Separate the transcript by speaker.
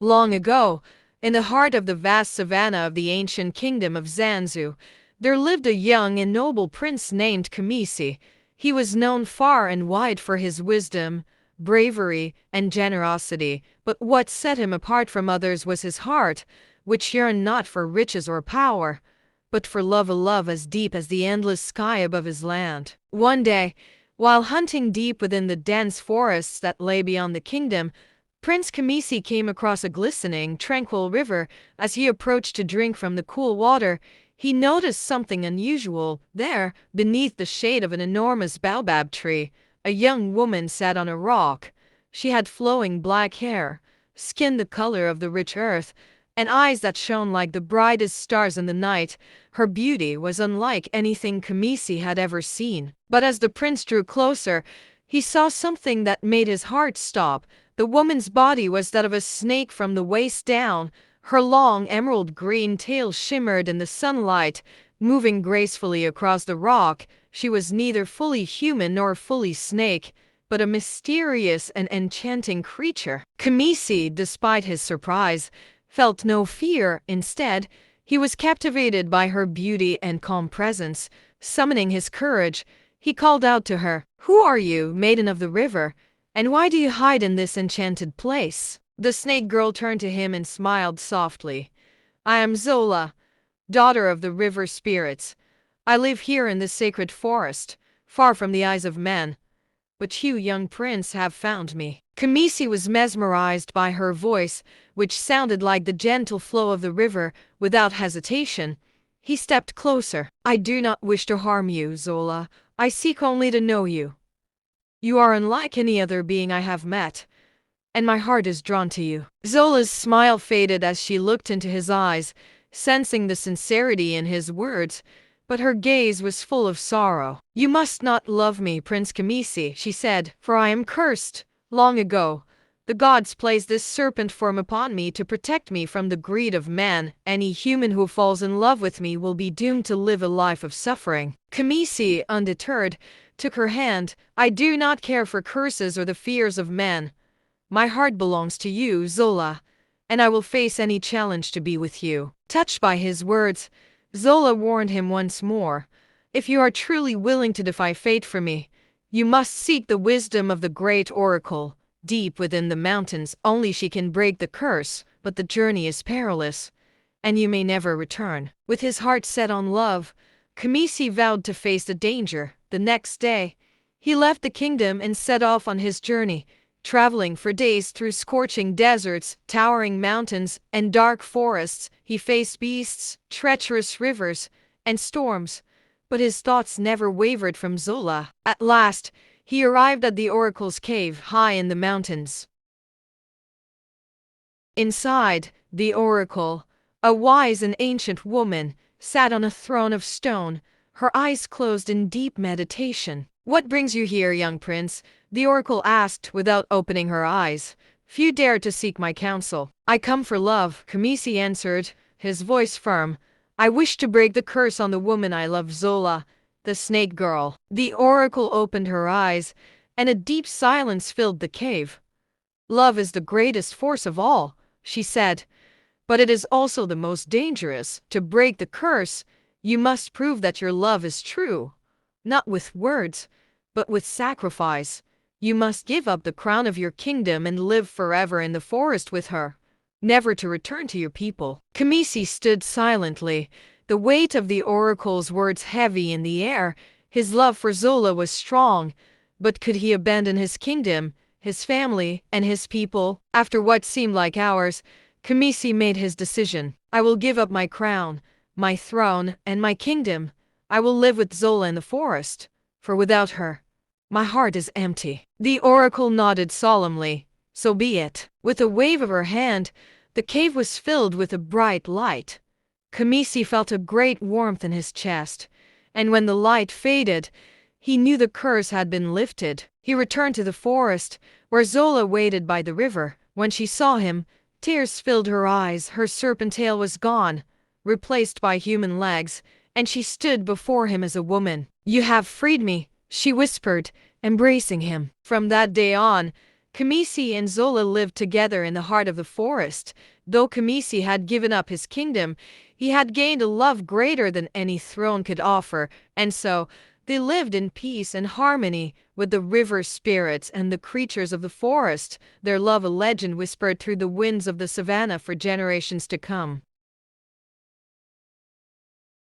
Speaker 1: Long ago, in the heart of the vast savanna of the ancient kingdom of Zanzu, there lived a young and noble prince named Kamisi. He was known far and wide for his wisdom, bravery, and generosity, but what set him apart from others was his heart, which yearned not for riches or power, but for love, a love as deep as the endless sky above his land. One day, while hunting deep within the dense forests that lay beyond the kingdom, Prince Kamisi came across a glistening, tranquil river. As he approached to drink from the cool water, he noticed something unusual. There, beneath the shade of an enormous baobab tree, a young woman sat on a rock. She had flowing black hair, skin the color of the rich earth, and eyes that shone like the brightest stars in the night. Her beauty was unlike anything Kamisi had ever seen. But as the prince drew closer, he saw something that made his heart stop. The woman's body was that of a snake from the waist down. Her long emerald green tail shimmered in the sunlight, moving gracefully across the rock. She was neither fully human nor fully snake, but a mysterious and enchanting creature. Kamisi, despite his surprise, felt no fear. Instead, he was captivated by her beauty and calm presence. Summoning his courage, he called out to her, "Who are you, maiden of the river? And why do you hide in this enchanted place?" The snake girl turned to him and smiled softly. "I am Zola, daughter of the river spirits. I live here in this sacred forest, far from the eyes of men. But you, young prince, have found me." Kamisi was mesmerized by her voice, which sounded like the gentle flow of the river. Without hesitation, he stepped closer. "I do not wish to harm you, Zola. I seek only to know you. You are unlike any other being I have met, and my heart is drawn to you." Zola's smile faded as she looked into his eyes, sensing the sincerity in his words, but her gaze was full of sorrow. "You must not love me, Prince Kamisi," she said, "for I am cursed. Long ago, the gods placed this serpent form upon me to protect me from the greed of man. Any human who falls in love with me will be doomed to live a life of suffering." Kamisi, undeterred, took her hand. "I do not care for curses or the fears of men. My heart belongs to you, Zola, and I will face any challenge to be with you." Touched by his words, Zola warned him once more. "If you are truly willing to defy fate for me, you must seek the wisdom of the great oracle. Deep within the mountains, only she can break the curse, but the journey is perilous, and you may never return." With his heart set on love, Kamisi vowed to face the danger. The next day, he left the kingdom and set off on his journey, traveling for days through scorching deserts, towering mountains, and dark forests. He faced beasts, treacherous rivers, and storms, but his thoughts never wavered from Zola. At last, he arrived at the oracle's cave high in the mountains. Inside the oracle, a wise and ancient woman sat on a throne of stone, her eyes closed in deep meditation. "What brings you here, young prince?" the oracle asked without opening her eyes. "Few dare to seek my counsel." "I come for love," Kamisi answered, his voice firm. "I wish to break the curse on the woman I love, Zola, the snake girl." The oracle opened her eyes, and a deep silence filled the cave. "Love is the greatest force of all," she said, "but it is also the most dangerous. To break the curse, you must prove that your love is true, not with words, but with sacrifice. You must give up the crown of your kingdom and live forever in the forest with her, never to return to your people." Kamisi stood silently, the weight of the oracle's words heavy in the air. His love for Zola was strong, but could he abandon his kingdom, his family, and his people? After what seemed like hours, Kamisi made his decision. "I will give up my crown, my throne, and my kingdom. I will live with Zola in the forest, for without her, my heart is empty." The oracle nodded solemnly. "So be it." With a wave of her hand, the cave was filled with a bright light. Kamisi felt a great warmth in his chest, and when the light faded, he knew the curse had been lifted. He returned to the forest, where Zola waited by the river. When she saw him, tears filled her eyes. Her serpent tail was gone, replaced by human legs, and she stood before him as a woman. "You have freed me," she whispered, embracing him. From that day on, Kamisi and Zola lived together in the heart of the forest. Though Kamisi had given up his kingdom, he had gained a love greater than any throne could offer, and so they lived in peace and harmony with the river spirits and the creatures of the forest, their love a legend whispered through the winds of the savannah for generations to come.